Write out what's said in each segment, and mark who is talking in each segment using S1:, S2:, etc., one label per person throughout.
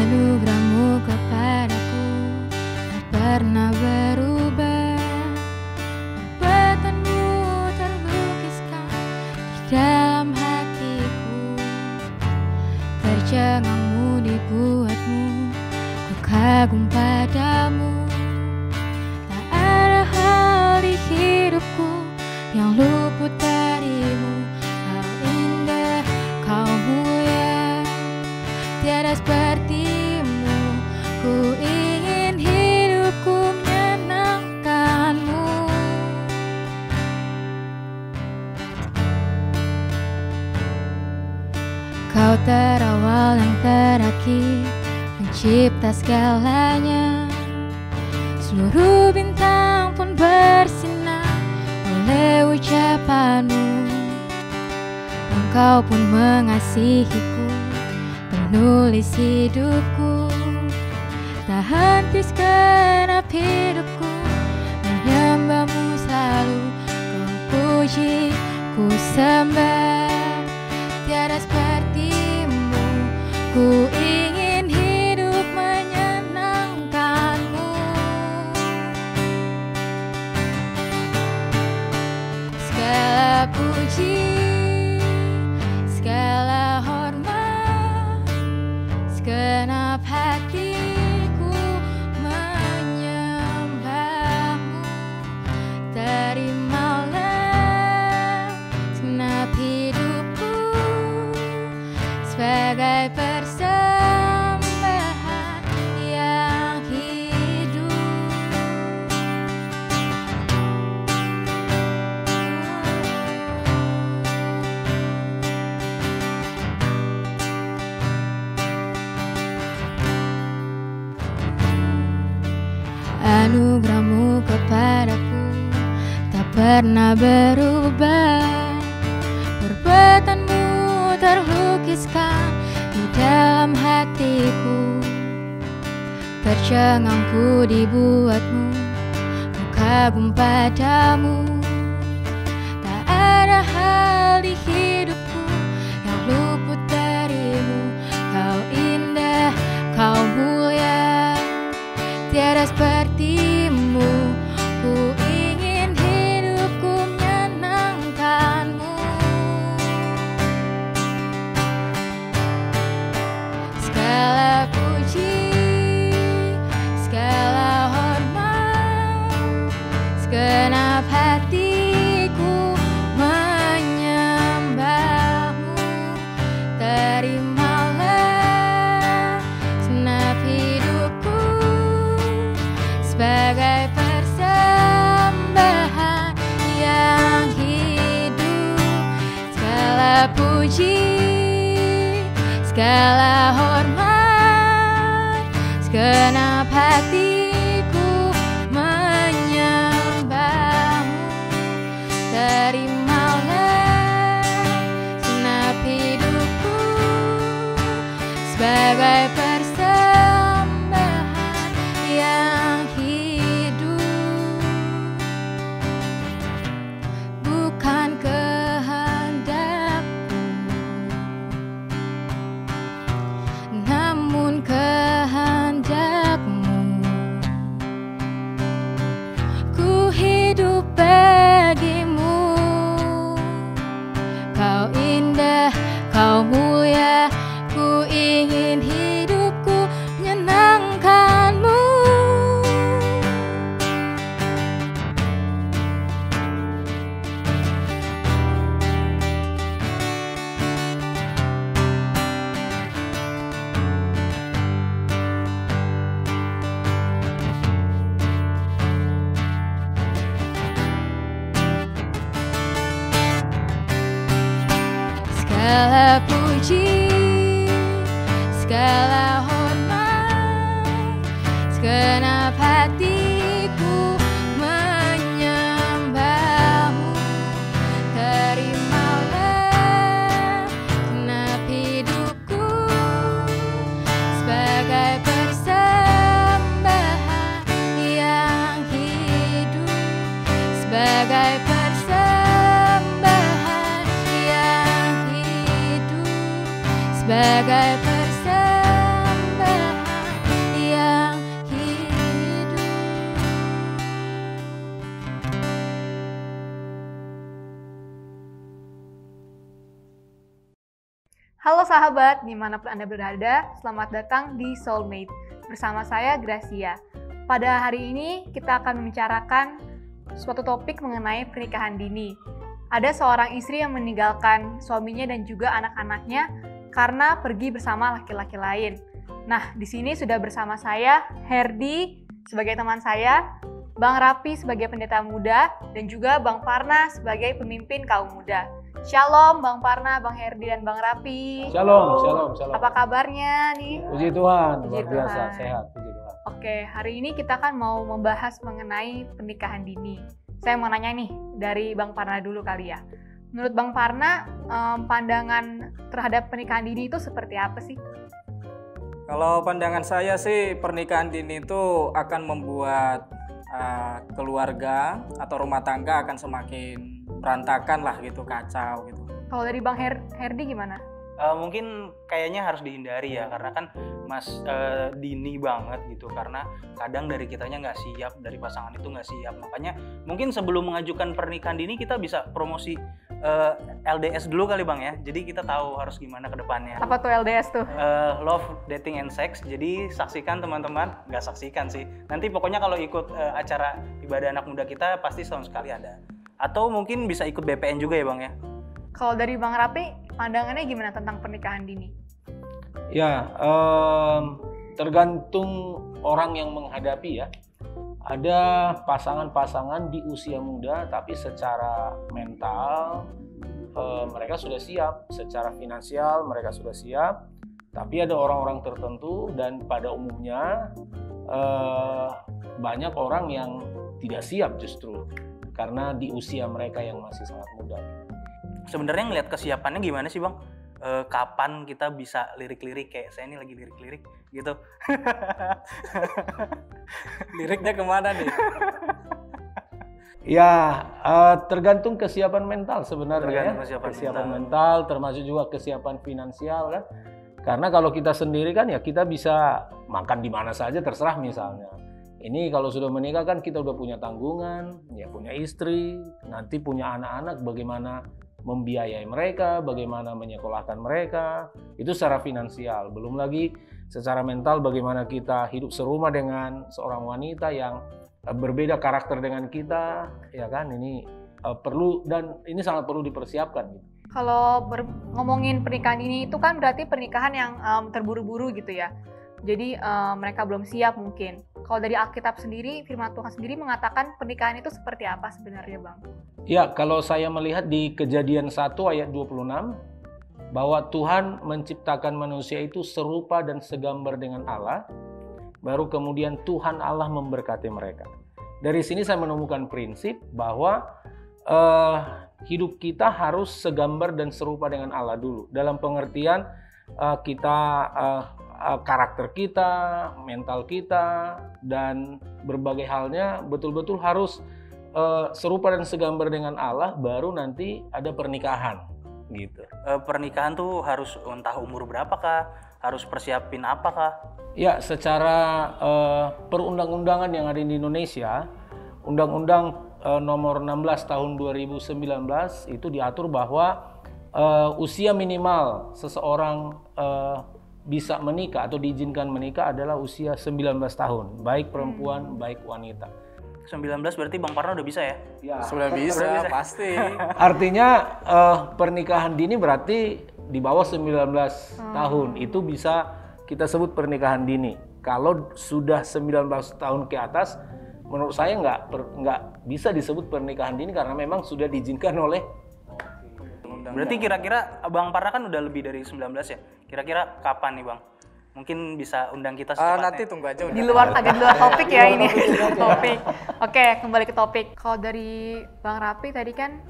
S1: Anugerahmu kepadaku tak pernah berubah. Perbuatanmu terlukiskan di dalam hatiku. Tercengangmu dibuatmu, ku kagum padamu. Tak ada hal di hidupku yang luput darimu. Kau indah, kau mulia, tiada sepertimu. Ku ingin hidupku menyenangkanmu. Kau terawal dan terakhir, pencipta segalanya. Seluruh bintang pun bersinar oleh ucapanmu. Engkau pun mengasihiku, penulis hidupku. Tak henti segenap hidupku menyembahmu selalu. Kau puji, ku sembah, tiada sepertimu. Ku ingin hidup menyenangkanmu. Segala puji, segala hormat, segenap hatiku menyembahmu. Terimalah segenap hidupku sebagai persembahan yang hidup. Anugerahmu kepadaku tak pernah berubah. Perbuatanmu terlukiskan di dalam hatiku. Tercengangku dibuatmu, ku kagum padamu. Tak ada hal di hidupku yang luput darimu. Kau indah, kau mulia, tiada sepertimu. Ku ingin hidupku menyenangkanmu. Segala puji, segala hormat, segenap hatiku menyembahmu. Terimalah segenap hidupku sebagai persembahan yang hidup. Segala puji, segala hormat, segenap hatiku menyembahmu. Terimalah segenap hidupku sebagai persembahan yang hidup. Bukan kehendakku, namun kehendakmu. Ku hidup bagimu. Kau indah, kau mulia, ku ingin hidupku menyenangkanmu. Segala puji, segala hormat, segenap hatiku menyembahmu. Terimalah segenap hidupku sebagai persembahan yang hidup. Sebagai persembahan yang hidup. Sebagai persembahan Halo sahabat, dimanapun Anda berada, selamat datang di Soulmate. Bersama saya, Gracia. Pada hari ini, kita akan membicarakan suatu topik mengenai pernikahan dini. Ada seorang istri yang meninggalkan suaminya dan juga anak-anaknya karena pergi bersama laki-laki lain. Nah, di sini sudah bersama saya, Herdi sebagai teman saya, Bang Rapi sebagai pendeta muda, dan juga Bang Parna sebagai pemimpin kaum muda. Shalom Bang Parna, Bang Herdi, dan Bang Rapi.
S2: Shalom, shalom, shalom.
S1: Apa kabarnya nih?
S2: Puji Tuhan,
S1: Puji
S2: luar biasa,
S1: Tuhan.
S2: sehat, puji Tuhan.
S1: Oke, hari ini kita kan mau membahas mengenai pernikahan dini. Saya mau nanya nih, dari Bang Parna dulu kali ya. Menurut Bang Parna, pandangan terhadap pernikahan dini itu seperti apa sih?
S3: Kalau pandangan saya sih, pernikahan dini itu akan membuat keluarga atau rumah tangga akan semakin berantakan lah gitu, kacau gitu.
S1: Kalau dari Bang Herdi gimana?
S4: Mungkin kayaknya harus dihindari ya, karena kan dini banget gitu, karena kadang dari kitanya nggak siap, dari pasangan itu nggak siap. Makanya mungkin sebelum mengajukan pernikahan dini kita bisa promosi LDS dulu kali Bang ya, jadi kita tahu harus gimana ke depannya.
S1: Apa tuh LDS tuh?
S4: Love, Dating and Sex. Jadi saksikan teman-teman, nggak saksikan sih, nanti pokoknya kalau ikut acara ibadah anak muda kita pasti setahun sekali ada, atau mungkin bisa ikut BPN juga ya Bang ya.
S1: Kalau dari Bang Rapi, pandangannya gimana tentang pernikahan dini?
S2: Ya, tergantung orang yang menghadapi ya. Ada pasangan-pasangan di usia muda, tapi secara mental mereka sudah siap, secara finansial mereka sudah siap. Tapi ada orang-orang tertentu dan pada umumnya banyak orang yang tidak siap justru karena di usia mereka yang masih sangat muda.
S4: Sebenarnya ngelihat kesiapannya gimana sih Bang? Kapan kita bisa lirik-lirik kayak saya ini lagi lirik-lirik gitu.
S3: Liriknya kemana nih?
S2: Ya, tergantung kesiapan mental sebenarnya.
S4: Tergantung
S2: Kesiapan mental, termasuk juga kesiapan finansial kan. Karena kalau kita sendiri kan ya kita bisa makan di mana saja terserah misalnya. Ini kalau sudah menikah kan kita udah punya tanggungan, ya punya istri, nanti punya anak-anak, bagaimana membiayai mereka, bagaimana menyekolahkan mereka, itu secara finansial. Belum lagi secara mental bagaimana kita hidup serumah dengan seorang wanita yang berbeda karakter dengan kita, ya kan? Ini perlu dan ini sangat perlu dipersiapkan.
S1: Kalau ngomongin pernikahan ini itu kan berarti pernikahan yang terburu-buru gitu ya. Jadi mereka belum siap mungkin. Kalau dari Alkitab sendiri, firman Tuhan sendiri mengatakan pernikahan itu seperti apa sebenarnya Bang?
S2: Ya, kalau saya melihat di Kejadian 1 ayat 26, bahwa Tuhan menciptakan manusia itu serupa dan segambar dengan Allah, baru kemudian Tuhan Allah memberkati mereka. Dari sini saya menemukan prinsip bahwa hidup kita harus segambar dan serupa dengan Allah dulu. Dalam pengertian karakter kita, mental kita, dan berbagai halnya betul-betul harus serupa dan segambar dengan Allah, baru nanti ada pernikahan gitu.
S4: Pernikahan tuh harus entah umur berapa kah? Harus persiapin apa kah?
S2: Ya, secara perundang-undangan yang ada di Indonesia, Undang-Undang nomor 16 tahun 2019 itu diatur bahwa usia minimal seseorang bisa menikah atau diizinkan menikah adalah usia 19 tahun, baik perempuan, baik wanita.
S4: 19 berarti Bang Parna udah bisa ya?
S2: Ya.
S3: Sudah bisa, pasti.
S2: Artinya pernikahan dini berarti di bawah 19 tahun itu bisa kita sebut pernikahan dini. Kalau sudah 19 tahun ke atas, menurut saya nggak bisa disebut pernikahan dini karena memang sudah diizinkan oleh.
S4: Berarti kira-kira Bang Parna kan udah lebih dari 19 ya? Kira-kira kapan nih Bang? Mungkin bisa undang kita secepatnya.
S3: Nanti tunggu aja.
S1: Di luar topik ya ini. Topik. Oke, kembali ke topik. Kalau dari Bang Rapi tadi kan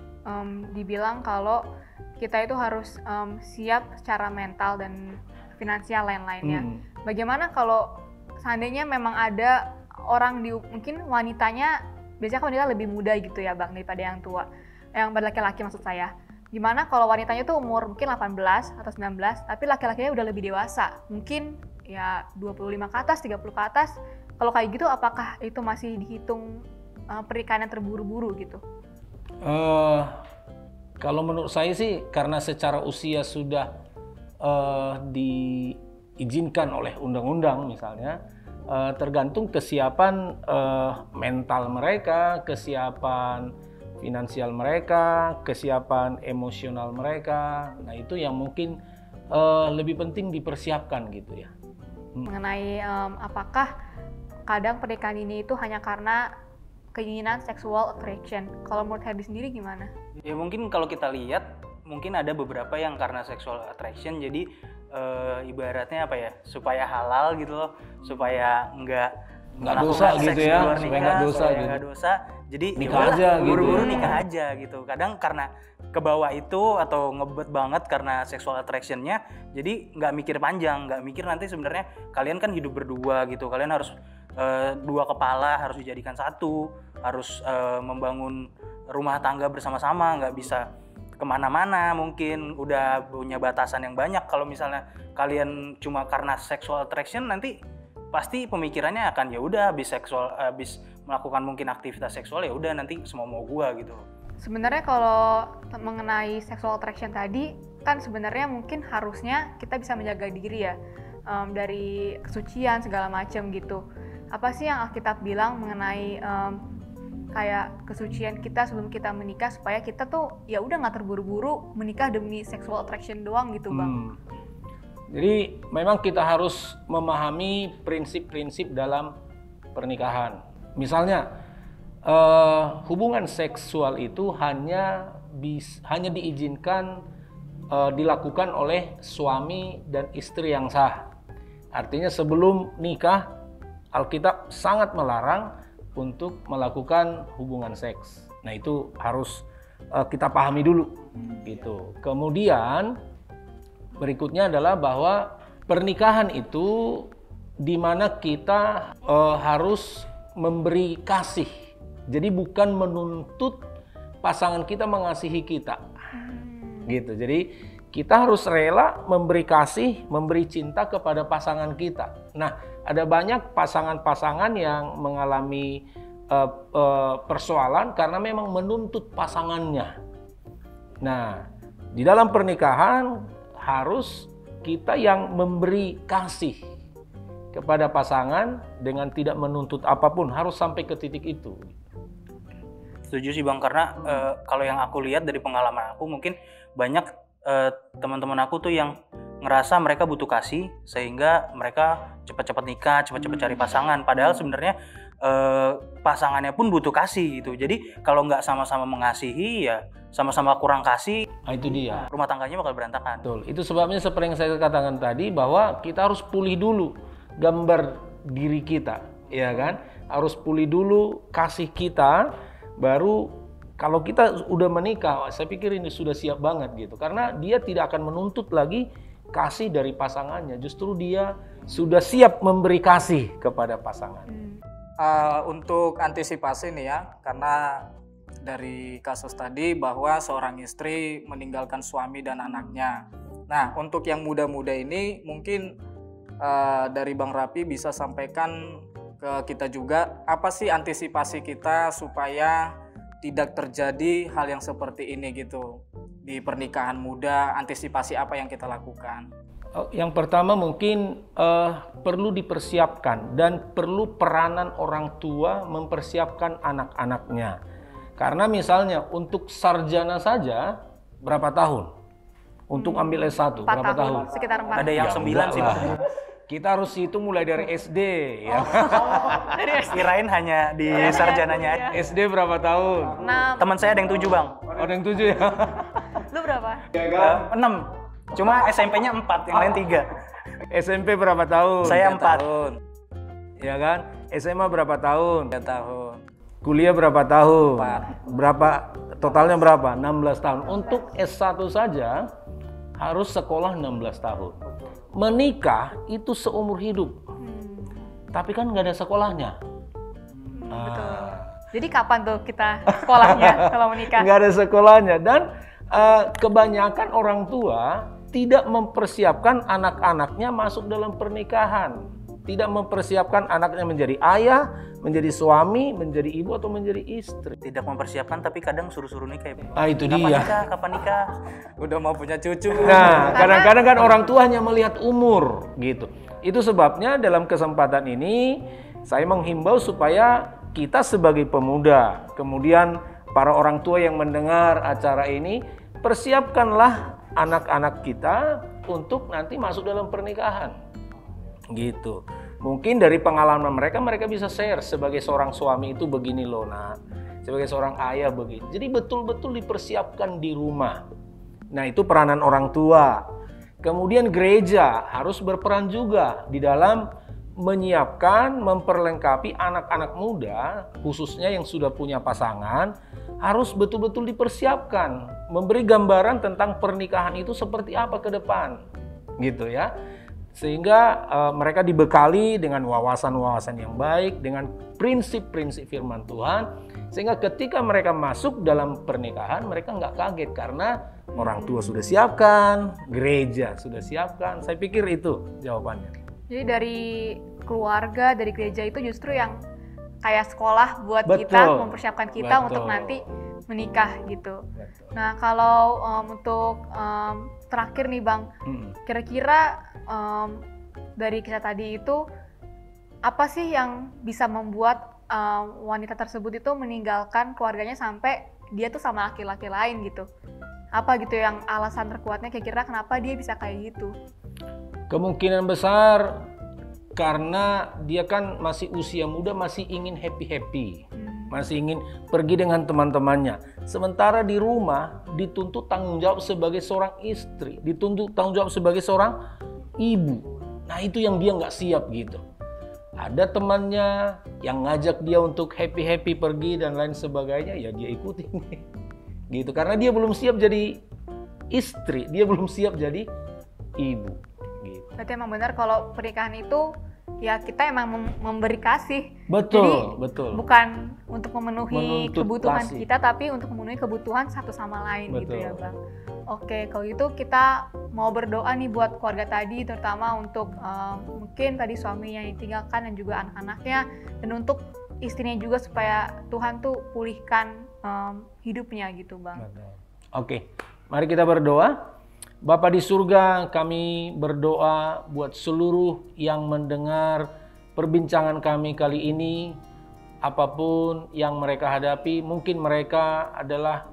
S1: dibilang kalau kita itu harus siap secara mental dan finansial lain-lainnya. Bagaimana kalau seandainya memang ada orang mungkin wanitanya, biasanya kan wanita lebih muda gitu ya Bang daripada yang tua, yang laki-laki maksud saya. Gimana kalau wanitanya tuh umur mungkin 18 atau 19, tapi laki-lakinya udah lebih dewasa, mungkin ya 25 ke atas, 30 ke atas. Kalau kayak gitu apakah itu masih dihitung pernikahan yang terburu-buru gitu?
S2: Kalau menurut saya sih karena secara usia sudah diizinkan oleh undang-undang misalnya, tergantung kesiapan mental mereka, kesiapan finansial mereka, kesiapan emosional mereka. Nah itu yang mungkin lebih penting dipersiapkan gitu ya.
S1: Mengenai apakah kadang pernikahan ini itu hanya karena keinginan sexual attraction. Kalau menurut Herdi sendiri gimana?
S4: Ya mungkin kalau kita lihat, mungkin ada beberapa yang karena sexual attraction, jadi ibaratnya apa ya, supaya halal gitu loh, supaya nggak
S2: dosa gitu ya,
S4: supaya nggak dosa, jadi
S2: nikah aja gitu.
S4: Buru-buru nikah aja gitu. Kadang karena ke bawah itu atau ngebet banget karena sexual attraction-nya, jadi nggak mikir panjang, nggak mikir nanti sebenarnya kalian kan hidup berdua gitu, kalian harus dua kepala, harus dijadikan satu, harus membangun rumah tangga bersama-sama, nggak bisa kemana-mana, mungkin udah punya batasan yang banyak. Kalau misalnya kalian cuma karena sexual attraction, nanti pasti pemikirannya akan ya udah habis melakukan mungkin aktivitas seksual, ya udah nanti semua mau gua gitu.
S1: Sebenarnya kalau mengenai sexual attraction tadi kan sebenarnya mungkin harusnya kita bisa menjaga diri ya, dari kesucian segala macam gitu. Apa sih yang Alkitab bilang mengenai kayak kesucian kita sebelum kita menikah, supaya kita tuh ya udah nggak terburu-buru menikah demi sexual attraction doang gitu, Bang.
S2: Jadi memang kita harus memahami prinsip-prinsip dalam pernikahan. Misalnya hubungan seksual itu hanya diizinkan dilakukan oleh suami dan istri yang sah. Artinya sebelum nikah, Alkitab sangat melarang untuk melakukan hubungan seks. Nah itu harus kita pahami dulu gitu. Kemudian berikutnya adalah bahwa pernikahan itu di mana kita harus memberi kasih. Jadi bukan menuntut pasangan kita mengasihi kita. Gitu. Jadi kita harus rela memberi kasih, memberi cinta kepada pasangan kita. Nah, ada banyak pasangan-pasangan yang mengalami persoalan karena memang menuntut pasangannya. Nah, di dalam pernikahan harus kita yang memberi kasih kepada pasangan dengan tidak menuntut apapun, harus sampai ke titik itu.
S4: Setuju sih Bang, karena kalau yang aku lihat dari pengalaman aku, mungkin banyak teman-teman aku tuh yang ngerasa mereka butuh kasih sehingga mereka cepat-cepat nikah, cepat-cepat cari pasangan. Padahal sebenarnya pasangannya pun butuh kasih gitu. Jadi kalau nggak sama-sama mengasihi, ya sama-sama kurang kasih.
S2: Nah, itu dia.
S4: Rumah tangganya bakal berantakan.
S2: Betul. Itu sebabnya seperti yang saya katakan tadi, bahwa kita harus pulih dulu gambar diri kita, ya kan? Harus pulih dulu kasih kita, baru kalau kita udah menikah, saya pikir ini sudah siap banget gitu. Karena dia tidak akan menuntut lagi kasih dari pasangannya, justru dia sudah siap memberi kasih kepada pasangan.
S3: Untuk antisipasi nih ya, karena dari kasus tadi bahwa seorang istri meninggalkan suami dan anaknya. Nah, untuk yang muda-muda ini mungkin dari Bang Rapi bisa sampaikan ke kita juga, apa sih antisipasi kita supaya tidak terjadi hal yang seperti ini gitu di pernikahan muda, antisipasi apa yang kita lakukan?
S2: Yang pertama mungkin perlu dipersiapkan dan perlu peranan orang tua mempersiapkan anak-anaknya. Karena misalnya untuk sarjana saja berapa tahun? Untuk ambil S1 berapa tahun?
S1: Sekitar 4
S4: Ada yang 9 sih Bang.
S2: Kita harus hitung mulai dari SD ya.
S4: Kirain hanya di sarjananya aja.
S2: SD berapa tahun?
S1: 6.
S4: Teman saya ada yang 7 Bang.
S2: Ada yang 7 ya?
S1: Lu berapa?
S4: 6. Cuma SMP-nya 4, yang lain 3.
S2: SMP berapa tahun?
S4: Saya 4.
S3: Tahun.
S2: Ya kan? SMA berapa tahun?
S3: 3 tahun.
S2: Kuliah berapa tahun?
S3: 4.
S2: Berapa? Totalnya berapa? 16 tahun. Untuk S1 saja harus sekolah 16 tahun. Menikah itu seumur hidup. Tapi kan nggak ada sekolahnya.
S1: Betul. Jadi kapan tuh kita sekolahnya kalau menikah?
S2: Nggak ada sekolahnya. Dan kebanyakan orang tua tidak mempersiapkan anak-anaknya masuk dalam pernikahan. tidak mempersiapkan anaknya menjadi ayah, menjadi suami, menjadi ibu atau menjadi istri.
S4: Tidak mempersiapkan tapi kadang suruh-suruh nikah ya, Bang.
S2: Ah, itu
S4: Kapan
S2: dia.
S4: nikah? Kapan nikah?
S3: Udah mau punya cucu.
S2: Nah, kadang-kadang kan orang tua hanya melihat umur gitu. Itu sebabnya dalam kesempatan ini saya menghimbau supaya kita sebagai pemuda, kemudian para orang tua yang mendengar acara ini, persiapkanlah anak-anak kita untuk nanti masuk dalam pernikahan. Gitu. Mungkin dari pengalaman mereka bisa share sebagai seorang suami itu begini loh nak, sebagai seorang ayah begini. Jadi betul-betul dipersiapkan di rumah. Nah itu peranan orang tua. Kemudian gereja harus berperan juga di dalam menyiapkan, memperlengkapi anak-anak muda, khususnya yang sudah punya pasangan, harus betul-betul dipersiapkan, memberi gambaran tentang pernikahan itu seperti apa ke depan, gitu ya. Sehingga mereka dibekali dengan wawasan-wawasan yang baik, dengan prinsip-prinsip firman Tuhan, sehingga ketika mereka masuk dalam pernikahan, mereka nggak kaget karena orang tua sudah siapkan, gereja sudah siapkan. Saya pikir itu jawabannya.
S1: Jadi dari keluarga, dari gereja itu justru yang kayak sekolah buat
S2: Betul.
S1: kita, mempersiapkan kita
S2: Betul.
S1: untuk nanti menikah gitu.
S2: Betul.
S1: Nah kalau untuk terakhir nih Bang, kira-kira dari kisah tadi itu apa sih yang bisa membuat wanita tersebut itu meninggalkan keluarganya sampai dia tuh sama laki-laki lain gitu? Apa gitu yang alasan terkuatnya kira-kira kenapa dia bisa kayak gitu?
S2: Kemungkinan besar karena dia kan masih usia muda, masih ingin happy-happy, masih ingin pergi dengan teman-temannya. Sementara di rumah dituntut tanggung jawab sebagai seorang istri, dituntut tanggung jawab sebagai seorang ibu. Nah itu yang dia nggak siap gitu. Ada temannya yang ngajak dia untuk happy-happy pergi dan lain sebagainya, ya dia ikutin gitu. Karena dia belum siap jadi istri, dia belum siap jadi ibu. Gitu.
S1: Berarti emang benar kalau pernikahan itu ya kita emang memberi kasih.
S2: Betul,
S1: Jadi,
S2: betul.
S1: bukan untuk memenuhi
S2: Menuntut
S1: kebutuhan
S2: kasih.
S1: kita, tapi untuk memenuhi kebutuhan satu sama lain gitu
S2: Betul.
S1: ya Bang. Oke, kalau gitu kita mau berdoa nih buat keluarga tadi, terutama untuk mungkin tadi suaminya yang ditinggalkan dan juga anak-anaknya, dan untuk istrinya juga supaya Tuhan tuh pulihkan hidupnya gitu Bang.
S2: Oke, mari kita berdoa. Bapa di surga, kami berdoa buat seluruh yang mendengar perbincangan kami kali ini. Apapun yang mereka hadapi, mungkin mereka adalah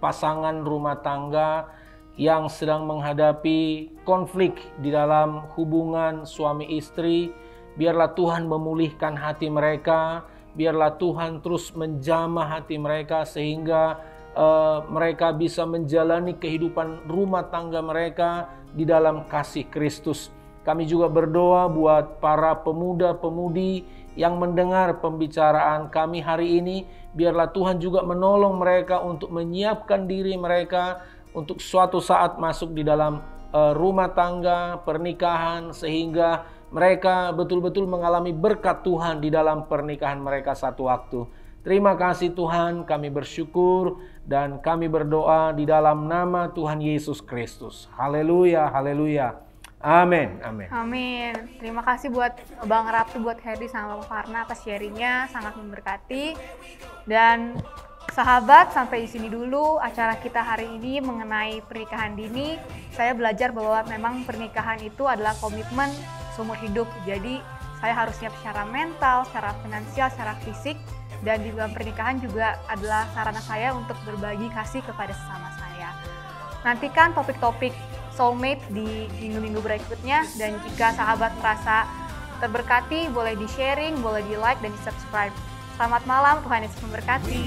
S2: pasangan rumah tangga yang sedang menghadapi konflik di dalam hubungan suami istri. Biarlah Tuhan memulihkan hati mereka, biarlah Tuhan terus menjamah hati mereka sehingga mereka bisa menjalani kehidupan rumah tangga mereka di dalam kasih Kristus. Kami juga berdoa buat para pemuda-pemudi yang mendengar pembicaraan kami hari ini. Biarlah Tuhan juga menolong mereka untuk menyiapkan diri mereka untuk suatu saat masuk di dalam rumah tangga, pernikahan, sehingga mereka betul-betul mengalami berkat Tuhan di dalam pernikahan mereka satu waktu. Terima kasih Tuhan, kami bersyukur dan kami berdoa di dalam nama Tuhan Yesus Kristus. Haleluya, haleluya. Amin, amin.
S1: Amin. Terima kasih buat Bang Rapi, buat Herdi sama Bang Farna atas sharingnya, sangat memberkati. Dan sahabat, sampai di sini dulu acara kita hari ini mengenai pernikahan dini. Saya belajar bahwa memang pernikahan itu adalah komitmen seumur hidup. Jadi saya harus siap secara mental, secara finansial, secara fisik. Dan di dalam pernikahan juga adalah sarana saya untuk berbagi kasih kepada sesama saya. Nantikan topik-topik soulmate di minggu-minggu berikutnya. Dan jika sahabat merasa terberkati, boleh di-sharing, boleh di-like, dan di-subscribe. Selamat malam, Tuhan Yesus memberkati.